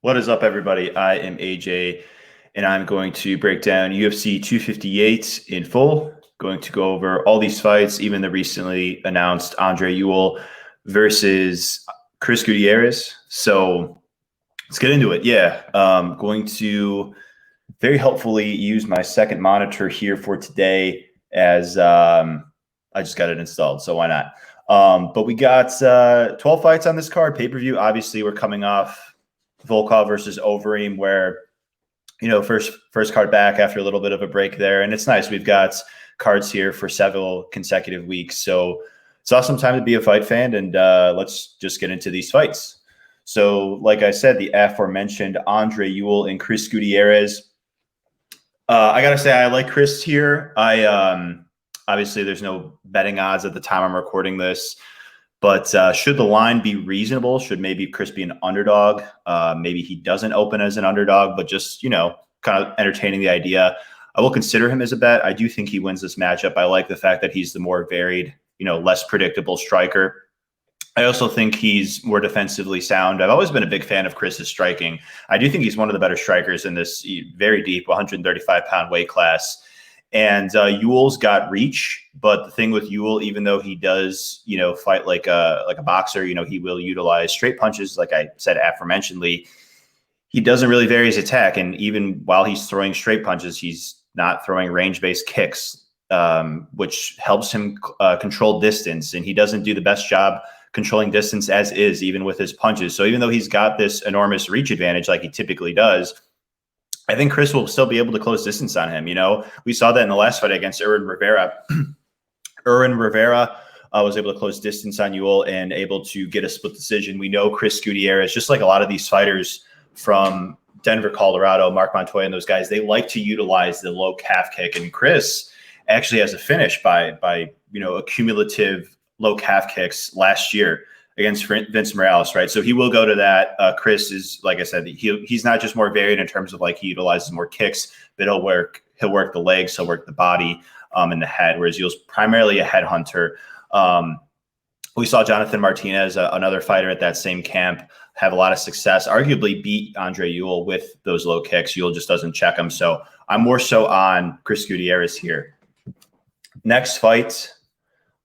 What is up, everybody? I am AJ, and I'm going to break down UFC 258 in full. Going to go over all these fights, even the recently announced Andre Yule versus Chris Gutierrez. So let's get into it. Yeah, going to very helpfully use my second monitor here for today as I just got it installed, so why not? But we got 12 fights on this card, pay-per-view. Obviously, we're coming off Volkov versus Overeem, where first card back after a little bit of a break there, and it's nice. We've got cards here for several consecutive weeks, so it's awesome time to be a fight fan. And let's just get into these fights. So, like I said, the aforementioned Andre Yule and Chris Gutierrez. I gotta say, I like Chris here. Obviously there's no betting odds at the time I'm recording this. But should the line be reasonable? Should maybe Chris be an underdog? Maybe he doesn't open as an underdog, but just, kind of entertaining the idea. I will consider him as a bet. I do think he wins this matchup. I like the fact that he's the more varied, less predictable striker. I also think he's more defensively sound. I've always been a big fan of Chris's striking. I do think he's one of the better strikers in this very deep 135-pound weight class. And Yule's got reach, but the thing with Yule, even though he does, fight like a boxer, he will utilize straight punches, like I said aforementionedly. He doesn't really vary his attack, and even while he's throwing straight punches, he's not throwing range-based kicks, which helps him control distance. And he doesn't do the best job controlling distance as is, even with his punches. So even though he's got this enormous reach advantage, like he typically does, I think Chris will still be able to close distance on him. We saw that in the last fight against Rivera. Rivera was able to close distance on Yule and able to get a split decision. We know Chris Gutierrez, just like a lot of these fighters from Denver, Colorado, Mark Montoya, and those guys, they like to utilize the low calf kick. And Chris actually has a finish by accumulative low calf kicks last year against Vince Morales, right? So he will go to that. Chris is, like I said, he's not just more varied in terms of like he utilizes more kicks, but he'll work the legs, he'll work the body and the head, whereas Yule's primarily a head hunter. We saw Jonathan Martinez, another fighter at that same camp, have a lot of success, arguably beat Andre Yule with those low kicks. Yule just doesn't check them. So I'm more so on Chris Gutierrez here. Next fight,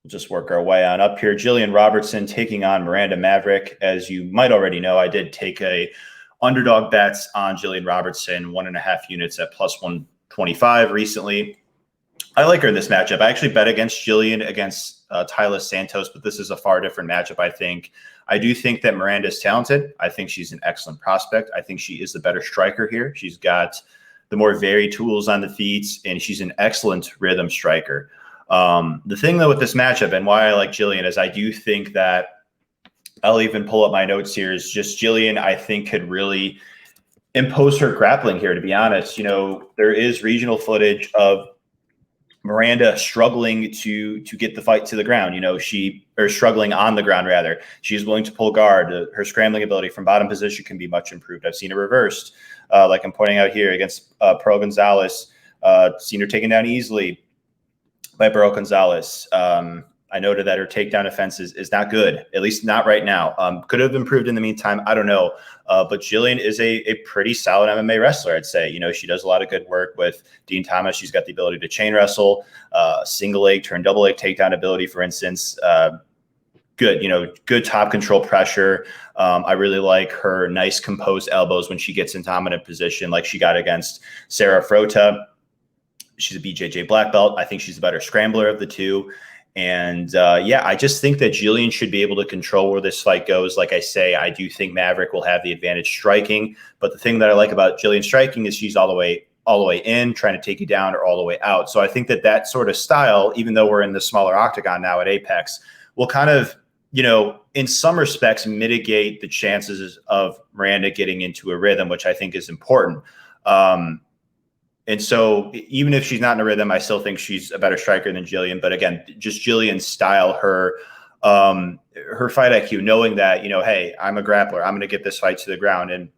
we'll just work our way on up here. Jillian Robertson taking on Miranda Maverick. As you might already know, I did take a underdog bets on Jillian Robertson, 1.5 units at plus 125 recently. I like her in this matchup. I actually bet against Jillian against Tyler Santos, but this is a far different matchup, I think. I do think that Miranda is talented. I think she's an excellent prospect. I think she is the better striker here. She's got the more varied tools on the feet, and she's an excellent rhythm striker. The thing, though, with this matchup and why I like Jillian is I do think that I'll even pull up my notes here is just Jillian, I think, could really impose her grappling here, to be honest. There is regional footage of Miranda struggling to get the fight to the ground. Struggling on the ground, rather. She's willing to pull guard. Her scrambling ability from bottom position can be much improved. I've seen her reversed, like I'm pointing out here against Pro Gonzalez. Seen her taken down easily by Burrow Gonzalez. I noted that her takedown offense is not good, at least not right now. Could have improved in the meantime. I don't know. But Jillian is a pretty solid MMA wrestler, I'd say. She does a lot of good work with Dean Thomas. She's got the ability to chain wrestle, single leg, turn double leg takedown ability, for instance. Good top control pressure. I really like her nice composed elbows when she gets in dominant position, like she got against Sarah Frota. She's a BJJ black belt. I think she's the better scrambler of the two. And I just think that Jillian should be able to control where this fight goes. Like I say, I do think Maverick will have the advantage striking. But the thing that I like about Jillian striking is she's all the way in, trying to take you down, or all the way out. So I think that sort of style, even though we're in the smaller octagon now at Apex, will kind of, in some respects, mitigate the chances of Miranda getting into a rhythm, which I think is important. And so even if she's not in a rhythm, I still think she's a better striker than Jillian. But again, just Jillian's style, her fight IQ, knowing that, hey, I'm a grappler, I'm going to get this fight to the ground. And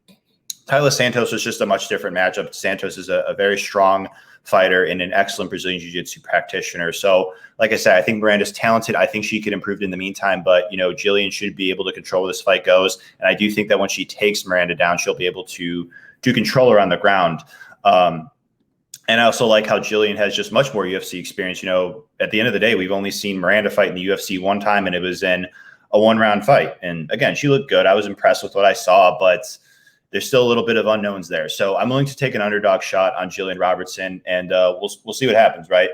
Tyler Santos was just a much different matchup. Santos is a very strong fighter and an excellent Brazilian Jiu-Jitsu practitioner. So, like I said, I think Miranda's talented. I think she could improve in the meantime, but, Jillian should be able to control where this fight goes. And I do think that when she takes Miranda down, she'll be able to control her on the ground. And I also like how Jillian has just much more UFC experience. At the end of the day, we've only seen Miranda fight in the UFC one time, and it was in a 1-round fight. And again, she looked good. I was impressed with what I saw, but there's still a little bit of unknowns there. So I'm willing to take an underdog shot on Jillian Robertson, and we'll see what happens, right?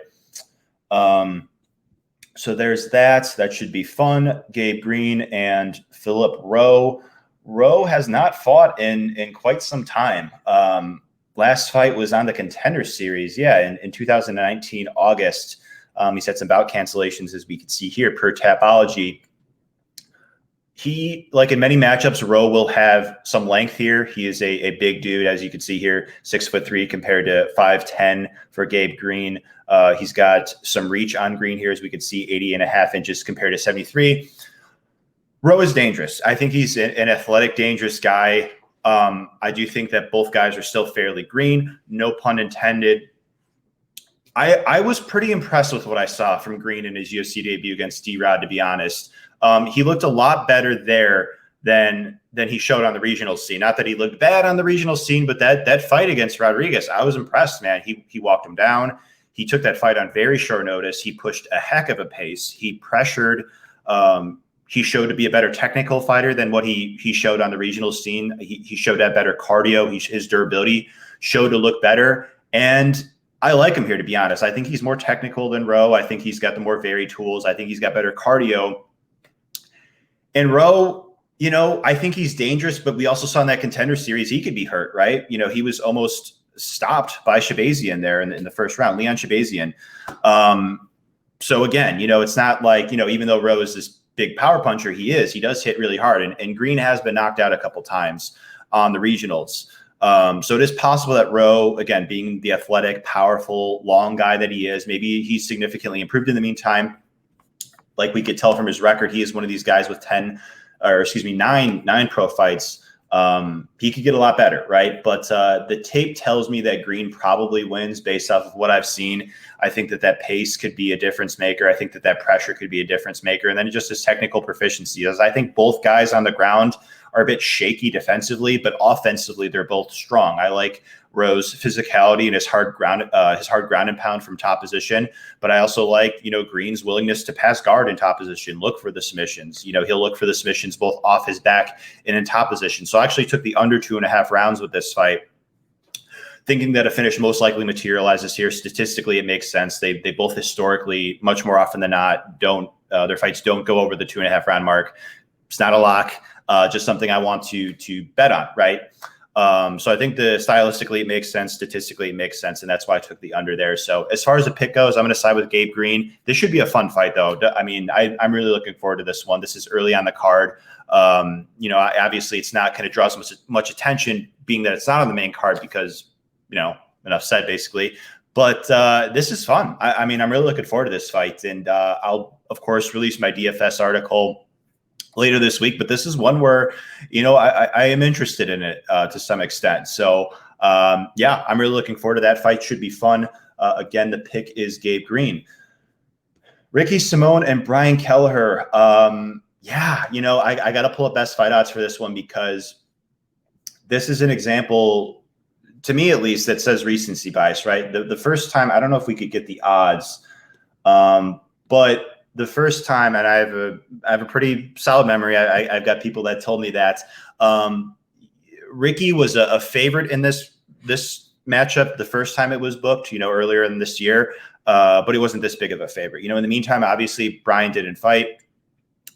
So there's that. That should be fun. Gabe Green and Philip Rowe. Rowe has not fought in quite some time. Last fight was on the Contender Series. Yeah, in 2019, August. He's had some bout cancellations, as we can see here, per Tapology. He, like in many matchups, Rowe will have some length here. He is a big dude, as you can see here, 6'3" compared to 5'10" for Gabe Green. He's got some reach on Green here, as we can see, 80.5 inches compared to 73. Rowe is dangerous. I think he's an athletic, dangerous guy. I do think that both guys are still fairly green, no pun intended. I was pretty impressed with what I saw from Green in his UFC debut against D-Rod, to be honest. He looked a lot better there than he showed on the regional scene. Not that he looked bad on the regional scene, but that fight against Rodriguez, I was impressed, man. He walked him down. He took that fight on very short notice. He pushed a heck of a pace. He pressured. He showed to be a better technical fighter than what he showed on the regional scene. He showed that better cardio. His durability showed to look better. And I like him here, to be honest. I think he's more technical than Rowe. I think he's got the more varied tools. I think he's got better cardio. And Rowe, I think he's dangerous, but we also saw in that Contender Series, he could be hurt, right? He was almost stopped by Shabazian there in the first round, Leon Shabazian. So again, it's not like, even though Rowe is this big power puncher, he does hit really hard. And Green has been knocked out a couple times on the regionals. So it is possible that Rowe, again, being the athletic, powerful, long guy that he is, maybe he's significantly improved in the meantime. Like we could tell from his record, he is one of these guys with 9 pro fights. He could get a lot better, right? But the tape tells me that Green probably wins based off of what I've seen. I think that pace could be a difference maker. I think that pressure could be a difference maker. And then just his technical proficiency. As I think both guys on the ground are a bit shaky defensively, but offensively, they're both strong. I like Rowe's physicality and his hard ground and pound from top position. But I also like, Green's willingness to pass guard in top position, look for the submissions. He'll look for the submissions both off his back and in top position. So I actually took the under 2.5 rounds with this fight, thinking that a finish most likely materializes here. Statistically, it makes sense. They both historically, much more often than not, their fights don't go over the 2.5 round mark. It's not a lock, just something I want to bet on, right? So I think stylistically it makes sense, statistically it makes sense, and that's why I took the under there. So as far as the pick goes, I'm going to side with Gabe Green. This should be a fun fight, though. I mean, I'm really looking forward to this one. This is early on the card. Obviously it's not going to draw much attention, being that it's not on the main card because, enough said, basically. But this is fun. I mean, I'm really looking forward to this fight, and I'll of course release my DFS article later this week, but this is one where, I am interested in it to some extent. So yeah, I'm really looking forward to that fight. Should be fun. Again, the pick is Gabe Green. Ricky Simone and Brian Kelleher. Yeah, I got to pull up best fight odds for this one because this is an example, to me at least, that says recency bias, right? The first time, I don't know if we could get the odds, but the first time, and I have a pretty solid memory. I've got people that told me that Ricky was a favorite in this matchup the first time it was booked, earlier in this year, but he wasn't this big of a favorite. In the meantime, obviously Brian didn't fight.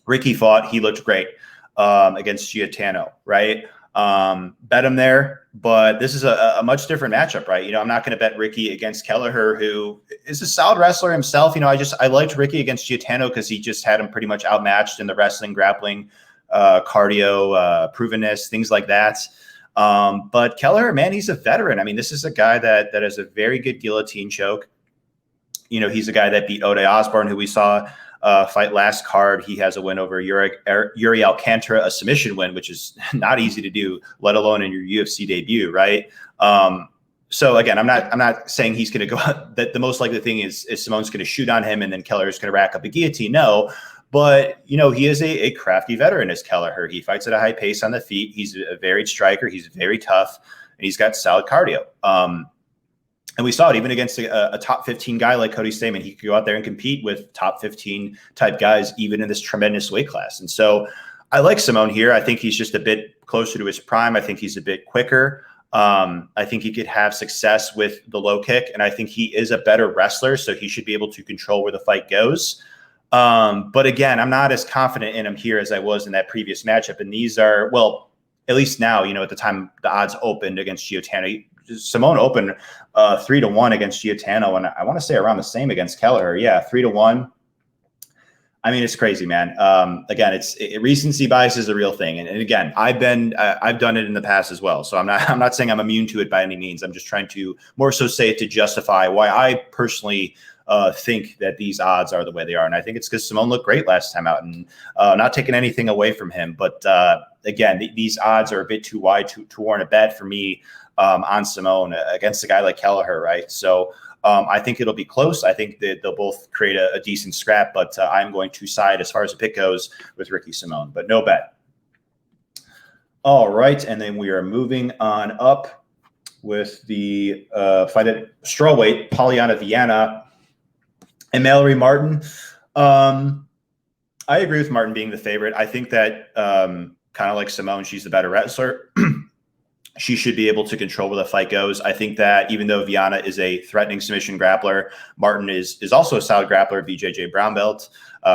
Ricky fought. He looked great against Gaetano, right? Bet him there, but this is a much different matchup, right? I'm not going to bet Ricky against Kelleher, who is a solid wrestler himself. I liked Ricky against Gaetano because he just had him pretty much outmatched in the wrestling, grappling, cardio, provenness, things like that. But Kelleher, man, he's a veteran. I mean, this is a guy that has a very good guillotine choke. He's a guy that beat Ode Osborne, who we saw fight last card, he has a win over Yuri Alcantara, a submission win, which is not easy to do, let alone in your UFC debut, right? So again, I'm not saying he's going to go that the most likely thing is Simone's going to shoot on him and then Kelleher's going to rack up a guillotine. No, but he is a crafty veteran as Kelleher. He fights at a high pace on the feet. He's a varied striker. He's very tough, and he's got solid cardio. And we saw it even against a top 15 guy like Cody Stamann. He could go out there and compete with top 15 type guys, even in this tremendous weight class. And so I like Simone here. I think he's just a bit closer to his prime. I think he's a bit quicker. I think he could have success with the low kick, and I think he is a better wrestler, so he should be able to control where the fight goes. But again, I'm not as confident in him here as I was in that previous matchup. And these are, well, at least now, at the time the odds opened against Giotano, Simone opened 3-1 against Giotano, and I want to say around the same against Kelleher. Yeah, 3-1. I mean, it's crazy, man. Again, recency bias is a real thing, and again, I've done it in the past as well. So I'm not saying I'm immune to it by any means. I'm just trying to more so say it to justify why I personally think that these odds are the way they are, and I think it's because Simone looked great last time out, and not taking anything away from him, but again, these odds are a bit too wide to warrant a bet for me on Simone against a guy like Kelleher, right? So. I think it'll be close. I think that they'll both create a decent scrap, but I'm going to side, as far as the pick goes, with Ricky Simone, but no bet. All right, and then we are moving on up with the fight at strawweight, Pauliana Vienna and Mallory Martin. I agree with Martin being the favorite. I think that kind of like Simone, she's the better wrestler. She should be able to control where the fight goes. I think that even though Vienna is a threatening submission grappler, Martin is also a solid grappler, BJJ brown belt.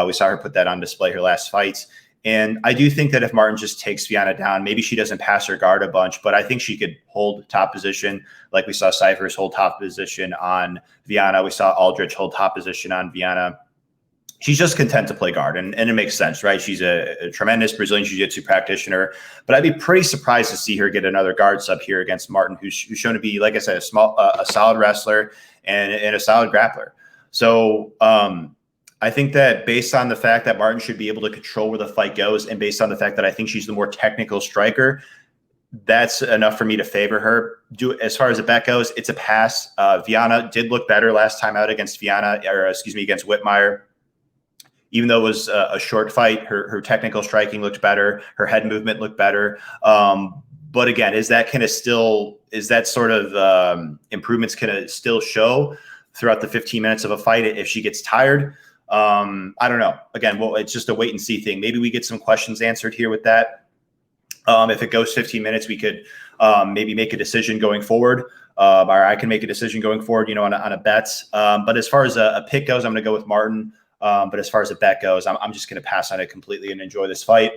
We saw her put that on display her last fight. And I do think that if Martin just takes Vienna down, maybe she doesn't pass her guard a bunch, but I think she could hold top position. Like we saw Cyphers hold top position on Vienna. We saw Aldrich hold top position on Vienna. She's just content to play guard, and it makes sense, right? She's a tremendous Brazilian Jiu-Jitsu practitioner, but I'd be pretty surprised to see her get another guard sub here against Martin, who's shown to be, like I said, a solid wrestler and a solid grappler. So I think that based on the fact that Martin should be able to control where the fight goes, and based on the fact that I think she's the more technical striker, that's enough for me to favor her. As far as the bet goes, it's a pass. Vienna did look better last time out against against Whitmire. Even though it was a short fight, her technical striking looked better. Her head movement looked better. But again, is that sort of improvements can still show throughout the 15 minutes of a fight if she gets tired? I don't know. Again, well, it's just a wait and see thing. Maybe we get some questions answered here with that. If it goes 15 minutes, we could maybe make a decision going forward. Or I can make a decision going forward, on a bet. But as far as a pick goes, I'm going to go with Martin. But as far as the bet goes, I'm just going to pass on it completely and enjoy this fight.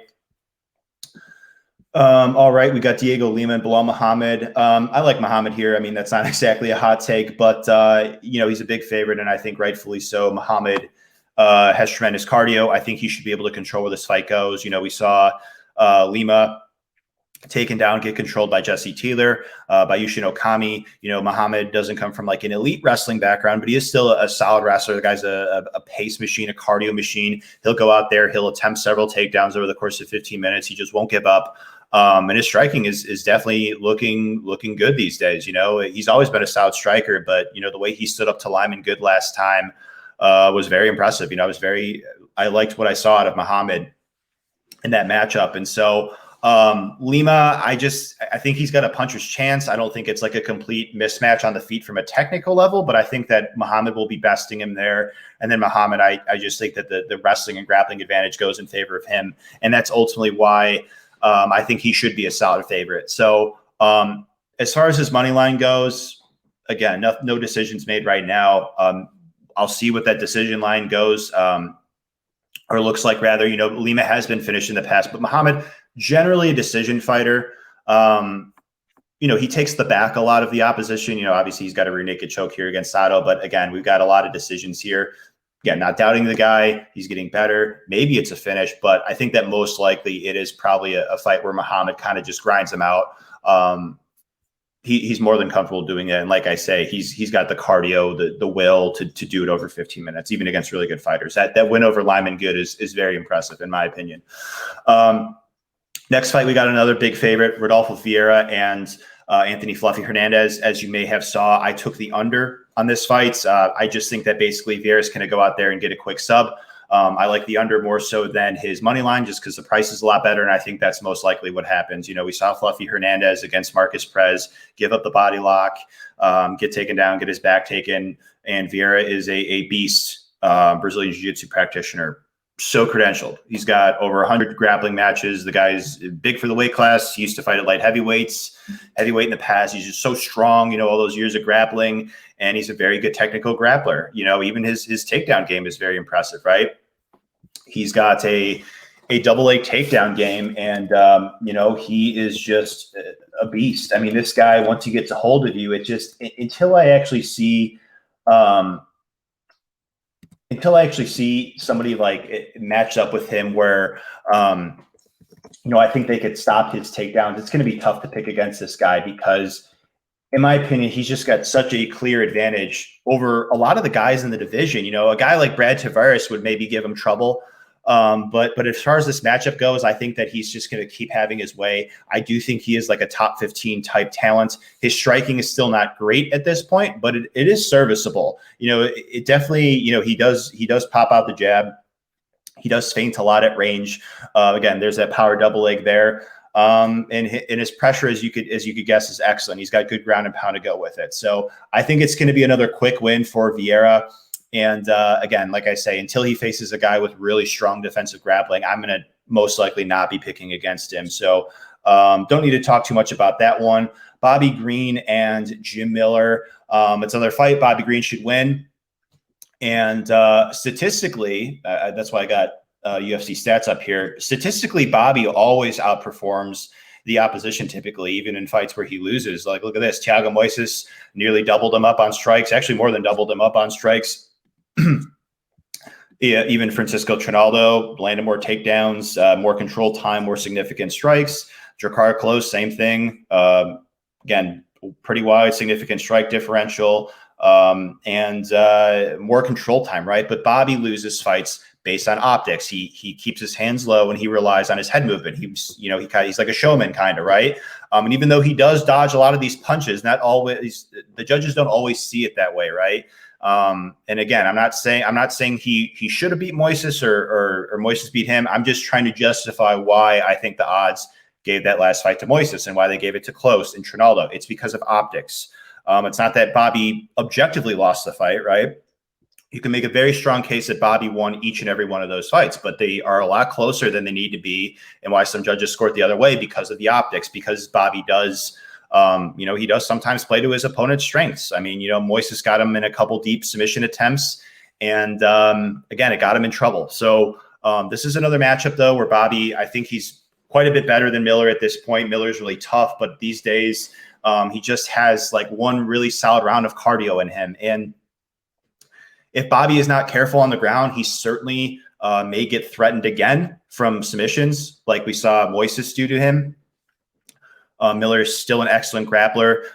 All right, we got Diego Lima and Bilal Muhammad. I like Muhammad here. I mean, that's not exactly a hot take, but, he's a big favorite, and I think rightfully so. Muhammad has tremendous cardio. I think he should be able to control where this fight goes. We saw Lima taken down, get controlled by Jesse Taylor, by Yushin Okami. Muhammad doesn't come from like an elite wrestling background, but he is still a solid wrestler. The guy's a pace machine, a cardio machine. He'll go out there, he'll attempt several takedowns over the course of 15 minutes. He just won't give up. And his striking is definitely looking good these days. He's always been a solid striker, but the way he stood up to Lyman Good last time was very impressive. I liked what I saw out of Muhammad in that matchup. And so Lima, I think he's got a puncher's chance. I don't think it's like a complete mismatch on the feet from a technical level, but I think that Muhammad will be besting him there. And then Muhammad, I just think that the wrestling and grappling advantage goes in favor of him. And that's ultimately why I think he should be a solid favorite. So as far as his money line goes, again, no decisions made right now. I'll see what that decision line goes, or looks like rather. Lima has been finished in the past, but Muhammad, generally a decision fighter. He takes the back a lot of the opposition. Obviously he's got a rear naked choke here against Sato, but again, we've got a lot of decisions here. Again, not doubting the guy. He's getting better. Maybe it's a finish, but I think that most likely it is probably a fight where Muhammad kind of just grinds him out. he's more than comfortable doing it. And like I say, he's got the cardio, the will to do it over 15 minutes, even against really good fighters. That win over Lima Good is very impressive, in my opinion. Next fight, we got another big favorite, Rodolfo Vieira and Anthony Fluffy Hernandez. As you may have saw, I took the under on this fight. I just think that basically Vieira's going to go out there and get a quick sub. I like the under more so than his money line, just because the price is a lot better, and I think that's most likely what happens. We saw Fluffy Hernandez against Marcus Perez give up the body lock, get taken down, get his back taken, and Vieira is a beast, Brazilian Jiu-Jitsu practitioner. So credentialed. He's got over 100 grappling matches. The guy's big for the weight class. He used to fight at light heavyweight in the past. He's just so strong, all those years of grappling, and he's a very good technical grappler. Even his takedown game is very impressive, right? He's got a double leg takedown game, and he is just a beast. I mean, this guy, once he gets a hold of you, it just until I actually see somebody like matched up with him where, I think they could stop his takedowns. It's going to be tough to pick against this guy because, in my opinion, he's just got such a clear advantage over a lot of the guys in the division. A guy like Brad Tavares would maybe give him trouble. But as far as this matchup goes, I think that he's just going to keep having his way. I do think he is like a top 15 type talent. His striking is still not great at this point, but it is serviceable. It definitely, he does pop out the jab. He does feint a lot at range. Again, there's that power double leg there. And his pressure, as you could guess, is excellent. He's got good ground and pound to go with it. So I think it's going to be another quick win for Vieira. And again, like I say, until he faces a guy with really strong defensive grappling, I'm going to most likely not be picking against him. So don't need to talk too much about that one. Bobby Green and Jim Miller. It's another fight. Bobby Green should win. And statistically, that's why I got UFC stats up here. Statistically, Bobby always outperforms the opposition typically, even in fights where he loses. Like, look at this. Thiago Moises nearly doubled him up on strikes, actually more than doubled him up on strikes. Yeah, even Francisco Trinaldo landed more takedowns, more control time, more significant strikes. Drakkar Klose, same thing. Again, pretty wide, significant strike differential, and more control time, right? But Bobby loses fights based on optics. He keeps his hands low and he relies on his head movement. He's like a showman kind of, right? And even though he does dodge a lot of these punches, not always, the judges don't always see it that way, right? And again, I'm not saying he should have beat Moises or Moises beat him. I'm just trying to justify why I think the odds gave that last fight to Moises and why they gave it to Klose and Trinaldo. It's because of optics. It's not that Bobby objectively lost the fight, right? You can make a very strong case that Bobby won each and every one of those fights, but they are a lot closer than they need to be, and why some judges scored the other way because of the optics, because Bobby does he does sometimes play to his opponent's strengths. I mean, Moises got him in a couple deep submission attempts, and again, it got him in trouble. So this is another matchup, though, where Bobby, I think he's quite a bit better than Miller at this point. Miller's really tough, but these days he just has like one really solid round of cardio in him. And if Bobby is not careful on the ground, he certainly may get threatened again from submissions like we saw Moises do to him. Miller is still an excellent grappler.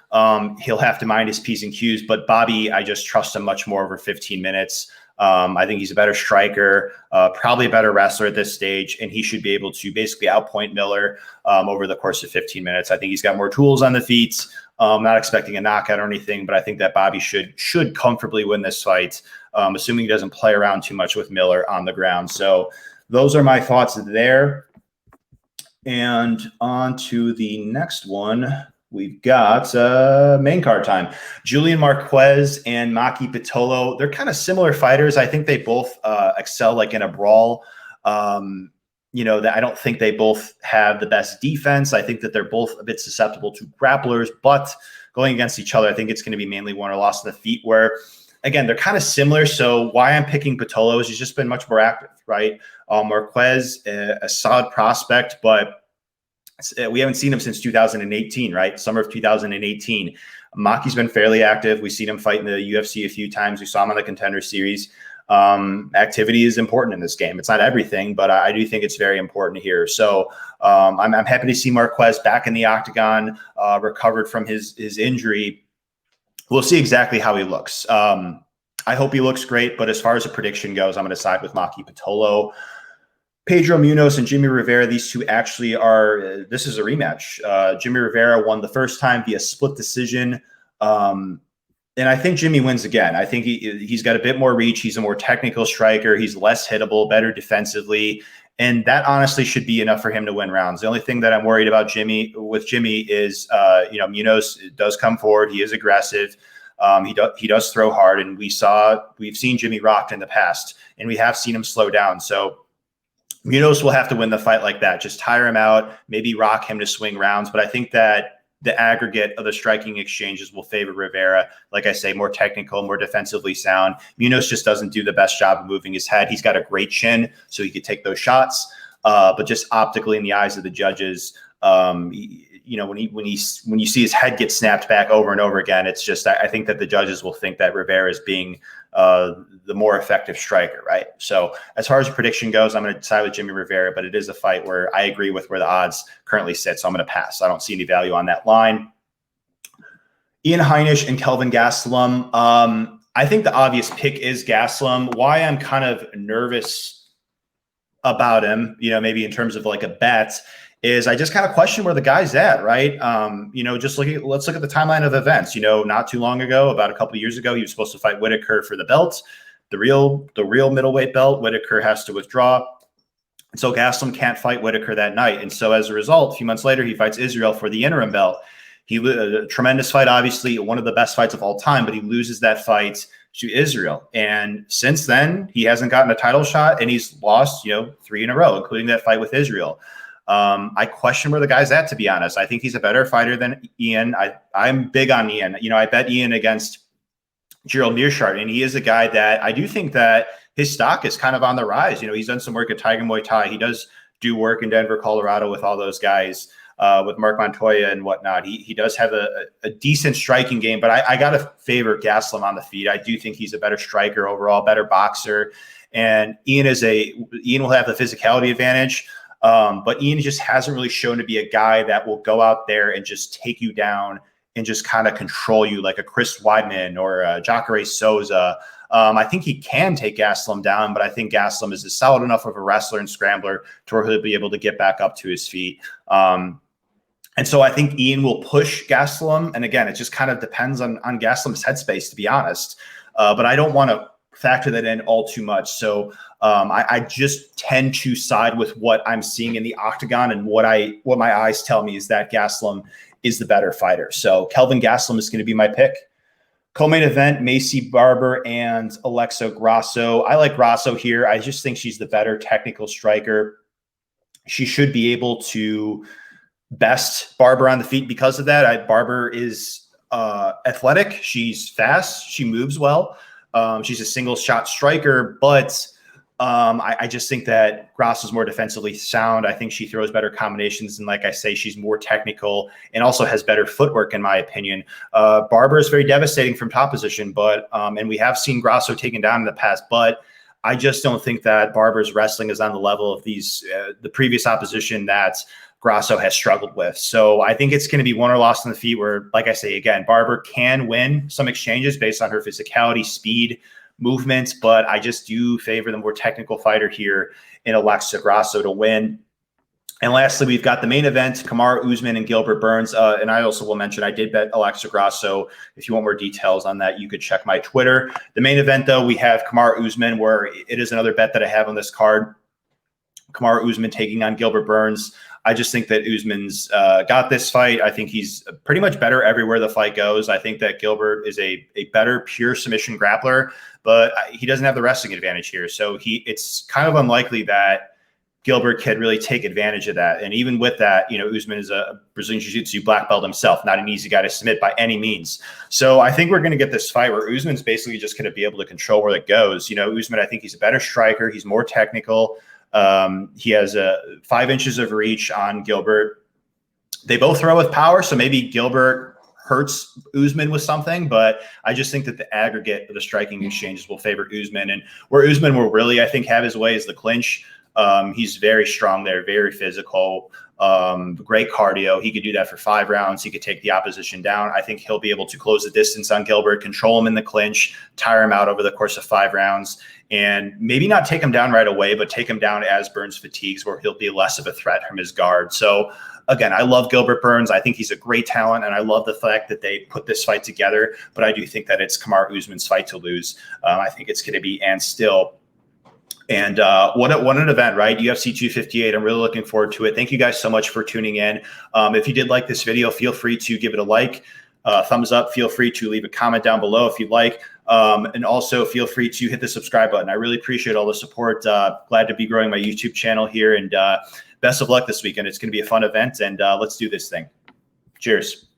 He'll have to mind his P's and Q's, but Bobby, I just trust him much more over 15 minutes. I think he's a better striker, probably a better wrestler at this stage, and he should be able to basically outpoint Miller over the course of 15 minutes. I think he's got more tools on the feet. I'm not expecting a knockout or anything, but I think that Bobby should comfortably win this fight, assuming he doesn't play around too much with Miller on the ground. So those are my thoughts there. And on to the next one. We've got main card time. Julian Marquez and Maki Pitolo. They're kind of similar fighters. I think they both excel like in a brawl. That I don't think they both have the best defense. I think that they're both a bit susceptible to grapplers, but going against each other, I think it's going to be mainly won or lost on the feet, where, again, they're kind of similar. So why I'm picking Pitolo is he's just been much more active, right? Marquez, a solid prospect, but we haven't seen him since 2018, right? Summer of 2018. Maki's been fairly active. We've seen him fight in the UFC a few times. We saw him on the Contender Series. activity is important in this game. It's not everything, but I do think it's very important here. So I'm happy to see Marquez back in the octagon, recovered from his injury. We'll see exactly how he looks. I hope he looks great, but as far as a prediction goes, I'm going to side with Maki Pitolo. Pedro Munoz and Jimmy Rivera, these two actually are, this is a rematch. Jimmy Rivera won the first time via split decision. And I think Jimmy wins again. I think he's got a bit more reach. He's a more technical striker. He's less hittable, better defensively. And that honestly should be enough for him to win rounds. The only thing that I'm worried about Jimmy is, Munoz does come forward. He is aggressive. He does throw hard. And we've seen Jimmy rocked in the past, and we have seen him slow down. So Munoz will have to win the fight like that. Just tire him out, maybe rock him to swing rounds. But I think that the aggregate of the striking exchanges will favor Rivera. Like I say, more technical, more defensively sound. Munoz just doesn't do the best job of moving his head. He's got a great chin, so he could take those shots. But just optically in the eyes of the judges, when you see his head get snapped back over and over again, it's just, I think that the judges will think that Rivera is being the more effective striker, right? So as far as prediction goes, I'm going to side with Jimmy Rivera, but it is a fight where I agree with where the odds currently sit, so I'm going to pass. I don't see any value on that line. Ian Heinisch and Kelvin Gaslum. I think the obvious pick is Gaslum. Why I'm kind of nervous about him, maybe in terms of like a bet, is I just kind of question where the guy's at, right? Let's look at the timeline of events. Not too long ago, about a couple of years ago, he was supposed to fight Whitaker for the belt, the real middleweight belt. Whitaker has to withdraw. And so Gaslum can't fight Whitaker that night. And so as a result, a few months later, he fights Israel for the interim belt. A tremendous fight, obviously one of the best fights of all time, but he loses that fight to Israel. And since then, he hasn't gotten a title shot, and he's lost, 3 in a row, including that fight with Israel. I question where the guy's at, to be honest. I think he's a better fighter than Ian. I'm big on Ian. I bet Ian against Gerald Meerschaert, and he is a guy that I do think that his stock is kind of on the rise. He's done some work at Tiger Muay Thai. He does do work in Denver, Colorado with all those guys, with Mark Montoya and whatnot. He does have a decent striking game, but I got to favor Gaslum on the feet. I do think he's a better striker overall, better boxer. And Ian will have the physicality advantage. But Ian just hasn't really shown to be a guy that will go out there and just take you down and just kind of control you like a Chris Weidman or a Jacare Souza. I think he can take Gaslum down, but I think Gaslum is solid enough of a wrestler and scrambler to where he'll be able to get back up to his feet. And so I think Ian will push Gaslum. And again, it just kind of depends on Gaslum's headspace, to be honest. But I don't want to factor that in all too much. So I just tend to side with what I'm seeing in the octagon, and what my eyes tell me is that Gaslum is the better fighter. So Kelvin Gaslum is going to be my pick. Co-main event, Macy Barber and Alexa Grasso. I like Grasso here. I just think she's the better technical striker. She should be able to best Barber on the feet because of that. Barber is athletic. She's fast. She moves well. She's a single shot striker, but I just think that Grasso is more defensively sound. I think she throws better combinations. And like I say, she's more technical and also has better footwork, in my opinion. Barber is very devastating from top position, but and we have seen Grasso taken down in the past, but I just don't think that Barber's wrestling is on the level of the previous opposition that Grasso has struggled with. So I think it's going to be won or lost on the feet, where, like I say, again, Barber can win some exchanges based on her physicality, speed, movement, but I just do favor the more technical fighter here in Alexa Grasso to win. And lastly, we've got the main event, Kamar Uzman and Gilbert Burns. And I also will mention I did bet Alexa Grasso. If you want more details on that, you could check my Twitter. The main event, though, we have Kamar Uzman, where it is another bet that I have on this card. Kamar Uzman taking on Gilbert Burns. I just think that Uzman's got this fight. I think he's pretty much better everywhere the fight goes. I think that Gilbert is a better pure submission grappler, but he doesn't have the wrestling advantage here. So it's kind of unlikely that Gilbert can really take advantage of that. And even with that, Uzman is a Brazilian Jiu-Jitsu black belt himself, not an easy guy to submit by any means. So I think we're going to get this fight where Uzman's basically just going to be able to control where it goes. Uzman, I think he's a better striker. He's more technical. He has 5 inches of reach on Gilbert. They both throw with power, so maybe Gilbert hurts Uzman with something, but I just think that the aggregate of the striking exchanges will favor Uzman. And where Uzman will really, I think, have his way is the clinch. He's very strong there, very physical, great cardio. He could do that for 5 rounds. He could take the opposition down. I think he'll be able to close the distance on Gilbert, control him in the clinch, tire him out over the course of 5 rounds, and maybe not take him down right away, but take him down as Burns fatigues, where he'll be less of a threat from his guard. So again, I love Gilbert Burns. I think he's a great talent, and I love the fact that they put this fight together. But I do think that it's Kamar Uzman's fight to lose. I think it's going to be and still. And what an event, right? UFC 258. I'm really looking forward to it. Thank you guys so much for tuning in. If you did like this video, feel free to give it a like, thumbs up. Feel free to leave a comment down below if you'd like. And also feel free to hit the subscribe button. I really appreciate all the support. Glad to be growing my YouTube channel here. And best of luck this weekend. It's going to be a fun event. And let's do this thing. Cheers.